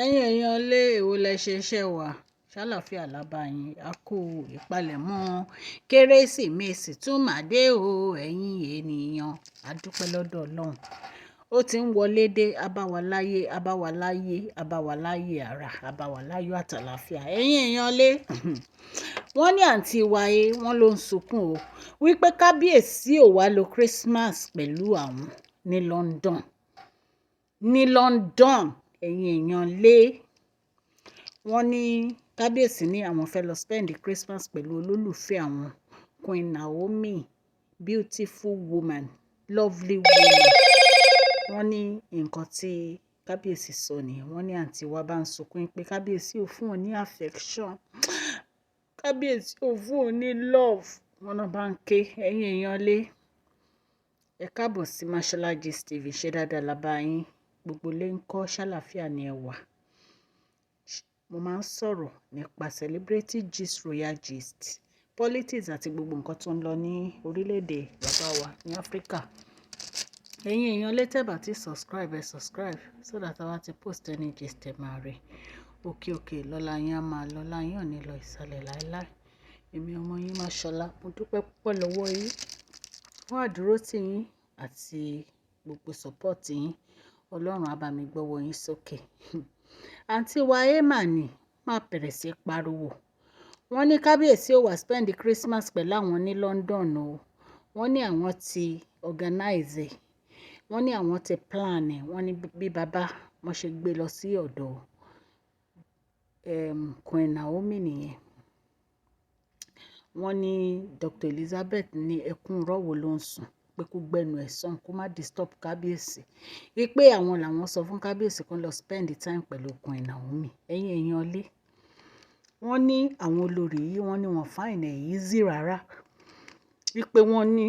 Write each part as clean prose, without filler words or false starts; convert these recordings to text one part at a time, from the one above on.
ẹ̀yin èèyàn lé èwo lẹ ṣe iṣẹ́ wa ṣàlàáfíà lábá yín a kú ìpalẹ̀mọ́ kérésìmesì tún máa dé o ẹ̀yin ènìyàn a dúpẹ́ lọ́dọ̀ ọlọ́run ó ti ń wọlé dé abáwaláyé abáwaláyé abáwaláyé ara abáwaláyé àtàlàáfíà ẹ̀yin èèyàn lé wọ́n ní àǹtí wáyé wọ́n ló ń sunkún o wípé kábíyèsí ò wá lo Christmas pẹ̀lú àwọn ní London ẹ̀yin èèyàn lé wọ́n ní kábíyèsí ní àwọn fẹ́ lọ spend Christmas pẹ̀lú olólùfẹ́ àwọn Queen Naomi beautiful woman lovely woman wọ́n ní nǹkan tí kábíyèsí sọ nìyẹn wọ́n ní àǹtí wa bá ń sunkún pé kábíyèsí ò fún òun ní affection kábíyèsí ò fún òun ní love wọn náà bá ń ké ẹ̀yin èèyàn lé ẹ káàbọ̀ sí Mashola Gist TV ṣe dáadáa lábá yín gbogbo lè ń kọ́ ṣàlàáfíà ní ẹwà mo máa ń sọ̀rọ̀ nípa celebrity gist royal gist politics àti gbogbo nǹkan tó ń lọ ní orílẹ̀-èdè bàbá wa ní Áfíríkà ẹ̀yin èèyàn létẹ̀ bá ti subscribe so that àwa ti post any gist ẹ̀ máa rí òkè lọ́la yín á máa lọ́la yín ò ní lọ ìsàlẹ̀ láéláé èmi ọmọ yín Mashola mo dúpẹ́ púpọ̀ lọ́wọ́ yín fún àdúrótì yín àti gbogbo support yín ọlọ́run á bá mi gbọ́wọ́ yín sókè àǹtí wa emma ni máa bẹ̀rẹ̀ sí pariwo wọ́n ní kábíyèsí ò wá spend Christmas pẹ̀lú àwọn ní London o wọ́n ní àwọn ti organize wọ́n ní àwọn ti plan wọ́n ní bí bàbá wọn ṣe gbé lọ sí ọ̀dọ̀ Queen Naomi nìyẹn wọ́n ní Dr. Elizabeth ní ẹkún rọ́wọ́ ló ń sùn pé kó gbẹnu ẹ̀ sàn kó má disturb kábíyèsí wípé àwọn làwọn sọ fún kábíyèsí kan lọ spend time pẹ̀lú Queen Naomi ẹ̀yin èèyàn lé wọ́n ní àwọn olórí yìí wọ́n ní wọ́n find it easy rárá wípé wọ́n ní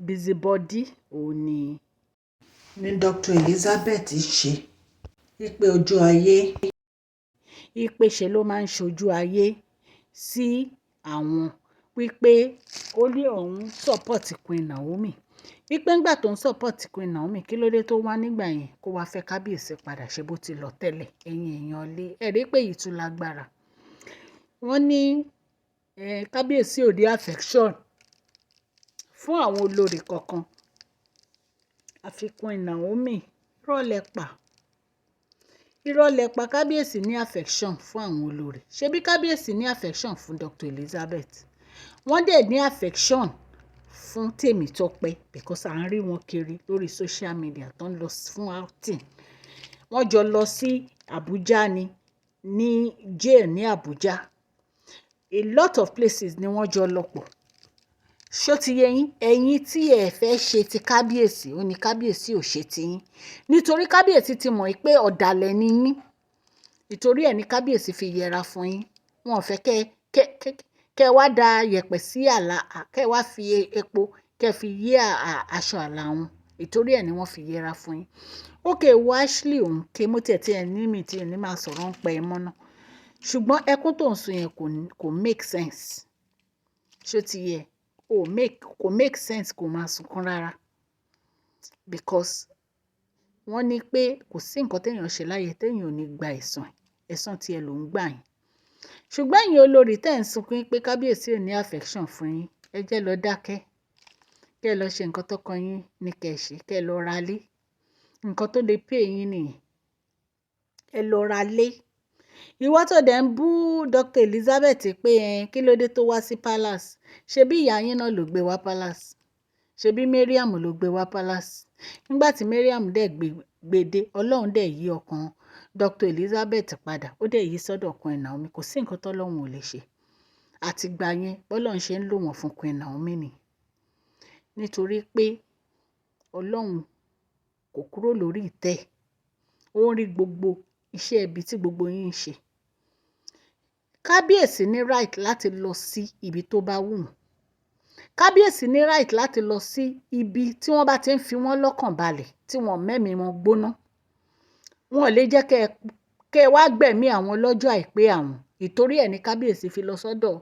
busybody òun ni Dr. Elizabeth ṣe wípé ojú ayé wípé ṣe ló máa ń ṣojú ayé sí àwọn wípé ó ní òun support Queen Naomi wípé ńgbà tó ń support Queen Naomi kí ló dé tó wá nígbà yẹn kó wá fẹ́ kábíyèsí padà ṣe bó ti lọ tẹ́lẹ̀ ẹ̀yin èèyàn lé ẹ̀rí pé yìí tún lágbára wọ́n ní kábíyèsí ò ní affection fún àwọn olórí kankan àfi Queen Naomi ìrọ̀lẹ́ pa kábíyèsí ní affection fún àwọn olórí ṣebí kábíyèsí ní affection fún Dr. Elizabeth wọ́n dẹ̀ ní affection fún Tèmítọ́pẹ́ because à ń rí wọn kiri lórí social media tó ń lọ fún outing wọ́n jọ lọ sí Abuja ní jail ní Abuja a lot of places ni wọ́n jọ lọ pọ̀ ṣó ti yé yín ẹ̀yin tí ẹ fẹ́ ṣe ti kábíyèsí ó ní kábíyèsí ò ṣe ti yín nítorí kábíyèsí ti mọ̀ pé ọ̀dàlẹ̀ ni yín nítorí ẹ̀ ní kábíyèsí fi yẹra fún yín wọn ò fẹ́ kẹ́ wá da yẹ̀pẹ̀ sí àlà kẹ́ wá fi epo kẹ́ fi yé aṣọ àlà wọn nítorí ẹ̀ ni wọ́n fi yẹra fún yín ókè wo Ashley òun ké mo tiẹ̀ tí ẹ̀ ní mi tí ẹ̀ ní máa sọ̀rọ̀ ń pẹ́ ẹ mọ́ná ṣùgbọ́n ẹkún tó ń sun yẹn kò make sense ṣó ti yẹ kò make sense kò máa sunkún rárá because wọ́n ní pé kò sí nǹkan téèyàn ṣe láyé téèyàn ò ní gba ẹ̀san tí ẹ ló ń gbà yín ṣùgbọ́n ẹ̀yin olórí tẹ́ ń sunkún pé kábíyèsí ò ní affection fún yín ẹ jẹ́ lọ dákẹ́ kẹ́ ẹ lọ ṣe nǹkan tọ́kọ yín ní kẹ́ ẹ ṣe kẹ́ ẹ lọ ra lé nǹkan tó lè pè yín nìyẹn ẹ lọ ra lé ìwọ tó dẹ̀ ń bú Dr. Elizabeth pé kí ló dé tó wá sí palace ṣebí ìyá yín náà ló gbé wá palace ṣebí Mariam ló gbé wá palace nígbà tí Mariam dẹ̀ gbèdé ọlọ́run dẹ̀ yí ọkàn Dr. Elizabeth padà ó dẹ̀ yí sọ́dọ̀ Queen Naomi kò sí nǹkan tọ́lọ́run ò lè ṣe àtìgbà yẹn bọ́lọ́run ṣe ń lò wọ́n fún Queen Naomi ni nítorí pé ọlọ́run kò kúrò lórí ìtẹ́ ó ń rí gbogbo iṣẹ́ ibi tí gbogbo yín ń ṣe kábíyèsí ní right láti lọ sí ibi tó bá wù wọ́n kábíyèsí ní right láti lọ sí ibi tí wọ́n bá ti ń fi wọ́n lọ́kàn balẹ̀ tí wọ́n mẹ́mí wọn gbóná wọn lè jẹ́ kẹ́ ẹ wá gbẹ̀mí àwọn lọ́jọ́ àìpé àwọn ìtorí ẹ̀ ní kábíyèsí fi lọ sọ́dọ̀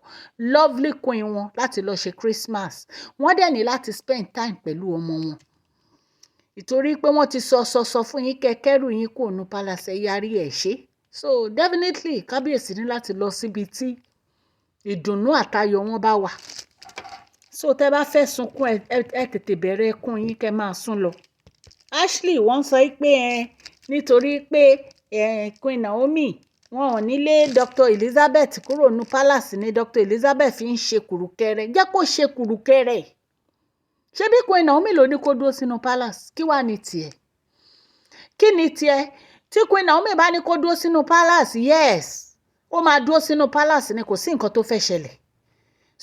lovely queen wọn láti lọ ṣe Christmas wọ́n dẹ̀ ní láti spend time pẹ̀lú ọmọ wọn ìtorí pé wọ́n ti sọ fún yín kẹ́kẹ́rù yín kò nu palace yarí ẹ̀ ṣe so definitely Kábíyèsí ní láti lọ síbi tí ìdùnnú àtayọ̀ wọn bá wà. So tẹ́ bá fẹ́ sunkún ẹ tètè bẹ̀rẹ̀ ẹkún yín kẹ́ máa sún lọ. Ashley wọ́n sọ pé nítorí pé Queen Naomi wọn ò nílé Dr. Elizabeth kúrò ní palace ni Dr. Elizabeth fi ń ṣe kùrùkẹrẹ. Jẹ́ kó ṣe kùrùkẹrẹ. Ṣé bí Queen Naomi ló ní kó dúró sínú palace? Kí wàá ní tiẹ̀? Kí ni tiẹ̀? Tí Queen Naomi bá ní kó dúró sínú palace, yes, ó máa dúró sínú palace ni, kò sí nǹkan tó fẹ́ ṣẹlẹ̀.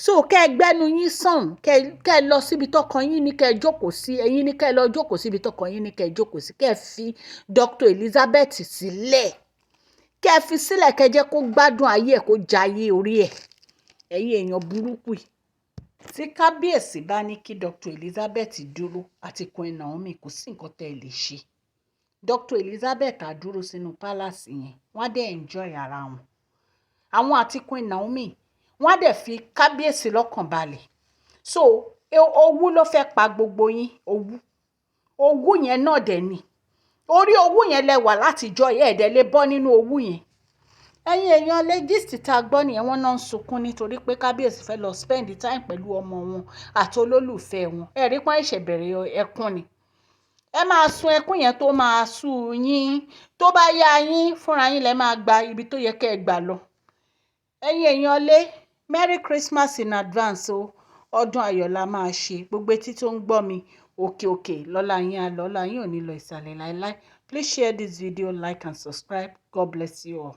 So kẹ́ ẹ gbẹ́nu yín sàn, kẹ́ ẹ lọ síbi tọkàn yín ní kẹ́ ẹ jókòó sí, ẹ̀yin ní kẹ́ ẹ lọ jókòó síbi tọkàn yín ní kẹ́ ẹ jókòó sí, kẹ́ ẹ fi Dr. Elizabeth sílẹ̀, kẹ́ ẹ fi sílẹ̀, kẹ́ ẹ jẹ́ kó gbádùn ayé ẹ̀, kó jayé orí ẹ̀. Ẹ̀yin èèyàn burúkú yìí. Tí Kábíyèsí bá ní kí Dr. Elizabeth dúró àti Queen Naomi, kò sí nǹkan tẹ́ ẹ lè ṣe. Dr. Elizabeth á dúró sínú palace yẹn, wọ́n á dẹ̀ enjoy ara wọn. Àwọn àti Queen Naomi wọ́n á dẹ̀ fi Kábíyèsí lọ́kàn balẹ̀. So owú ló fẹ́ pa gbogbo yín, owú yẹn náà dẹ̀ ni. Orí owú yẹn lẹ wà látijọ́ ẹ̀ẹ́dẹ̀ lè bọ́ nínú owú yẹn. Ẹ̀yin èèyàn legist tá a gbọ́ nìyẹn, wọ́n náà ń sunkún nítorí pé Kábíyèsí fẹ́ lọ spend time pẹ̀lú ọmọ wọn àti olólùfẹ́ wọn. Ẹ̀rí pọ́n ẹ̀ṣẹ̀ bẹ̀rẹ̀ ẹkún ni. Ẹ máa sun ẹkún yẹn tó máa sú yín. Tó bá yá yín fúnra yín lẹ máa gba ibi tó yẹ kẹ́ ẹ gbà lọ. Ẹ̀yin èèyàn lé Merry Christmas in advance o. Ọdún ayọ̀ la máa ṣe. Gbogbo etí tó ń gbọ́ mi, òkè lọ́lá yín á lọ, ọlá yín ò ní lọ ìsàlẹ̀ láéláé. Please share this video, like and subscribe. God bless you all.